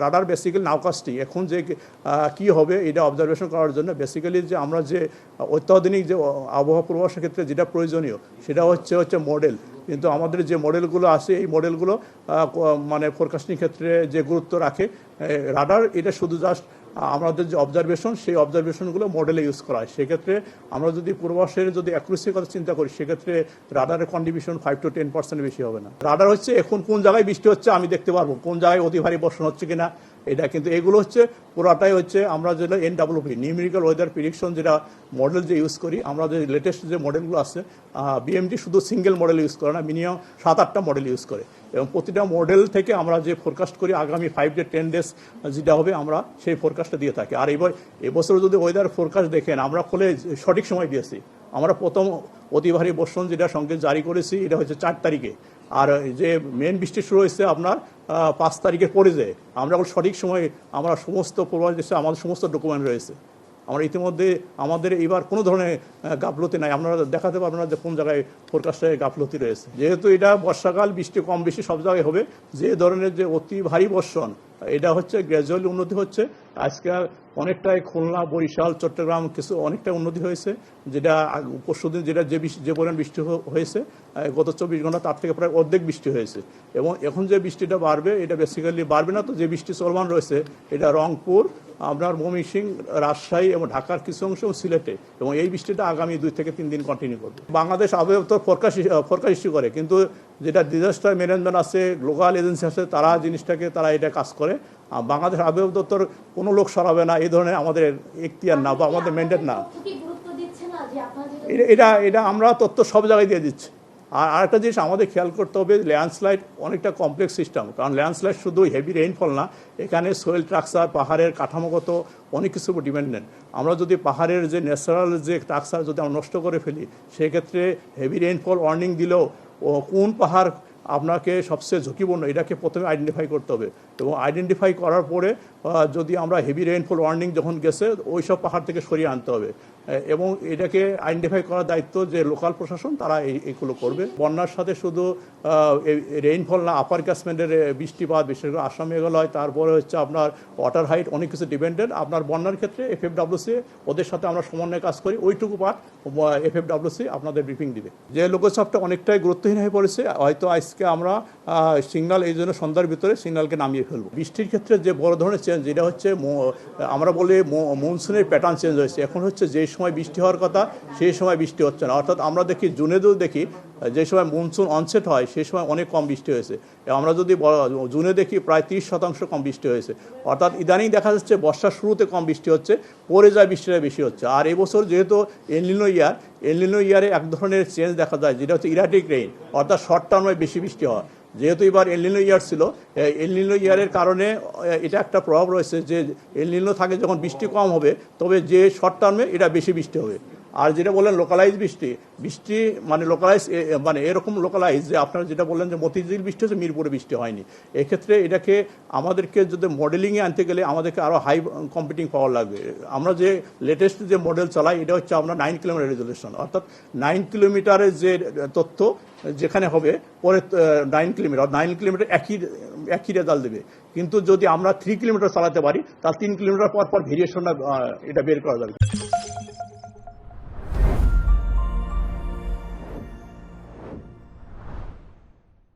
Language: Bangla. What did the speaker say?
রাডার বেসিক্যালি নাউকাস্টিং এখন যে কি হবে এটা অবজারভেশন করার জন্য বেসিক্যালি যে আমরা যে অত্যাধুনিক যে আবহাওয়া পূর্বাভাসের ক্ষেত্রে যেটা প্রয়োজনীয় সেটা হচ্ছে মডেল। কিন্তু আমাদের যে মডেলগুলো আছে এই মডেলগুলো মানে ফোরকাস্টিং ক্ষেত্রে যে গুরুত্ব রাখে, রাডার এটা শুধু জাস্ট আমাদের যে অবজারভেশন সেই অবজারভেশনগুলো মডেলে ইউজ করা হয়। সেক্ষেত্রে আমরা যদি পূর্বাভাসের যদি অ্যাকুরেসির কথা চিন্তা করি সেক্ষেত্রে রাডারের কন্ট্রিবিউশন 5 to 10% বেশি হবে না। রাডার হচ্ছে এখন কোন জায়গায় বৃষ্টি হচ্ছে আমি দেখতে পারবো, কোন জায়গায় অতি ভারী বর্ষণ হচ্ছে কিনা এটা, কিন্তু এগুলো হচ্ছে পুরাটাই হচ্ছে আমরা যেটা NWP নিউমেরিক্যাল ওয়েদার প্রেডিকশন যেটা মডেল যে ইউজ করি, আমরা যে লেটেস্ট যে মডেলগুলো আছে BMD শুধু সিঙ্গেল মডেল ইউজ করে না, মিনিমাম 7-8টা মডেল ইউজ করে এবং প্রতিটা মডেল থেকে আমরা যে ফোরকাস্ট করি আগামী 5 to 10 days যেটা হবে আমরা সেই ফোরকাস্টটা দিয়ে থাকি। আর এবছর যদি ওয়েদার ফোরকাস্ট দেখেন আমরা খোলে সঠিক সময় দিয়েছি। আমরা প্রথম অতি ভারী বর্ষণ যেটা সংকেত জারি করেছি এটা হচ্ছে 4 তারিখে, আর যে মেন বৃষ্টি শুরু হয়েছে আপনার 5 তারিখের পরে যায়। আমরা সঠিক সময় আমরা সমস্ত পূর্বাভাস দিচ্ছি, আমাদের সমস্ত ডকুমেন্ট রয়েছে। আমরা ইতিমধ্যে আমাদের এবার কোনো ধরনের গাফলতি নাই, আপনারা দেখাতে পারবেন না যে কোন জায়গায় ফোরকাস্টে গাফলতি রয়েছে। যেহেতু এটা বর্ষাকাল, বৃষ্টি কম বেশি সব জায়গায় হবে, যে ধরনের যে অতি ভারী বর্ষণ এটা হচ্ছে গ্র্যাজুয়ালি উন্নতি হচ্ছে। আজকে অনেকটাই খুলনা, বরিশাল, চট্টগ্রাম কিছু অনেকটাই উন্নতি হয়েছে, যেটা পরশুদিন যেটা যে পরিমাণ বৃষ্টি হয়েছে গত 24 ঘন্টা তার থেকে প্রায় অর্ধেক বৃষ্টি হয়েছে। এবং এখন যে বৃষ্টিটা বাড়বে এটা বেসিক্যালি বাড়বে না তো, যে বৃষ্টি চলমান রয়েছে এটা রংপুর, আপনার ময়মনসিংহ, রাজশাহী এবং ঢাকার কিছু অংশ সিলেটে, এবং এই বৃষ্টিটা আগামী 2 থেকে 3 দিন কন্টিনিউ করবে। বাংলাদেশ আবহাওয়া দপ্তর ফোরকাস্ট ইস্যু করে, কিন্তু যেটা ডিজাস্টার ম্যানেজমেন্ট আছে, লোকাল এজেন্সি আছে, তারা এটা কাজ করে। বাংলাদেশ আবহাওয়া দপ্তর কোনো লোক সরাবে না, এই ধরনের আমাদের এখতিয়ার না বা আমাদের ম্যান্ডেট না। এটা আমরা তথ্য সব জায়গায় দিয়ে দিচ্ছি। আর আরেকটা জিনিস আমাদের খেয়াল করতে হবে, ল্যান্ডস্লাইড অনেকটা কমপ্লেক্স সিস্টেম, কারণ ল্যান্ডস্লাইড শুধু হেভি রেইনফল না, এখানে সোয়েল স্ট্রাকচার, পাহাড়ের কাঠামোগত অনেক কিছু উপর ডিপেন্ডেন্ট। আমরা যদি পাহাড়ের যে ন্যাচারাল যে স্ট্রাকচার যদি আমরা নষ্ট করে ফেলি সেক্ষেত্রে হেভি রেইনফল ওয়ার্নিং দিলেও কোন পাহাড় আপনাকে সবচেয়ে ঝুঁকিপূর্ণ এটাকে প্রথমে আইডেন্টিফাই করতে হবে, এবং আইডেন্টিফাই করার পরে যদি আমরা হেভি রেইনফল ওয়ার্নিং যখন গেছে ওই সব পাহাড় থেকে সরিয়ে আনতে হবে, এবং এটাকে আইডেন্টিফাই করার দায়িত্ব যে লোকাল প্রশাসন, তারা এইগুলো করবে। বন্যার সাথে শুধু রেইনফল না, আপার ক্যাচমেন্টের বৃষ্টিপাত, বিশেষ করে আসাম, মেঘালয়, তারপরে হচ্ছে আপনার ওয়াটার হাইট অনেক কিছু ডিপেন্ডেন্ট। আপনার বন্যার ক্ষেত্রে FFWC ওদের সাথে আমরা সমন্বয়ে কাজ করি, ওইটুকু পার্ট FFWC আপনাদের ব্রিফিং দিবে। যে লোকচাপটা অনেকটাই গুরুত্বহীন হয়ে পড়েছে, হয়তো আজকে আমরা সিগন্যাল এই জন্য সন্ধ্যার ভিতরে সিগন্যালকে নামিয়ে ফেলবো। বৃষ্টির ক্ষেত্রে যে বড় ধরনের চেঞ্জ যেটা হচ্ছে আমরা বলি মনসুনের প্যাটার্ন চেঞ্জ হয়েছে। এখন হচ্ছে যে সময় বৃষ্টি হওয়ার কথা সেই সময় বৃষ্টি হচ্ছে না, অর্থাৎ আমরা দেখি জুনেতেও দেখি যে সময় মনসুন অনসেট হয় সেই সময় অনেক কম বৃষ্টি হয়েছে। আমরা যদি জুনে দেখি প্রায় 30% কম বৃষ্টি হয়েছে, অর্থাৎ ইদানিং দেখা যাচ্ছে বর্ষার শুরুতে কম বৃষ্টি হচ্ছে, পরে যায় বৃষ্টিটা বেশি হচ্ছে। আর এবছর যেহেতু এলনিনো ইয়ারে এক ধরনের চেঞ্জ দেখা যায় যেটা হচ্ছে ইরাটিক রেইন, অর্থাৎ শর্ট টার্মে বেশি বৃষ্টি হয়। যেহেতু এবার এলনিনো ইয়ার ছিল, এলনিনো ইয়ারের কারণে এটা একটা প্রভাব রয়েছে যে এলনিনো থাকে যখন বৃষ্টি কম হবে তবে যে শর্ট টার্মে এটা বেশি বৃষ্টি হবে। আর যেটা বললেন লোকালাইজ বৃষ্টি মানে লোকালাইজ মানে এরকম লোকালাইজ যে আপনারা যেটা বললেন যে মতিঝিল বৃষ্টি হচ্ছে, মিরপুরে বৃষ্টি হয়নি। এক্ষেত্রে এটাকে আমাদেরকে যদি মডেলিংয়ে আনতে গেলে আমাদেরকে আরও হাই কম্পিউটিং পাওয়ার লাগবে। আমরা যে লেটেস্ট যে মডেল চালাই এটা হচ্ছে আমরা 9 কিলোমিটার রেজলিউশন, অর্থাৎ 9 কিলোমিটারের যে তথ্য যেখানে হবে পরে 9 কিলোমিটার একই রেজাল্ট দেবে। কিন্তু যদি আমরা 3 কিলোমিটার চালাতে পারি তাহলে 3 কিলোমিটার পর ভেরিয়েশনটা এটা বের করা যাবে।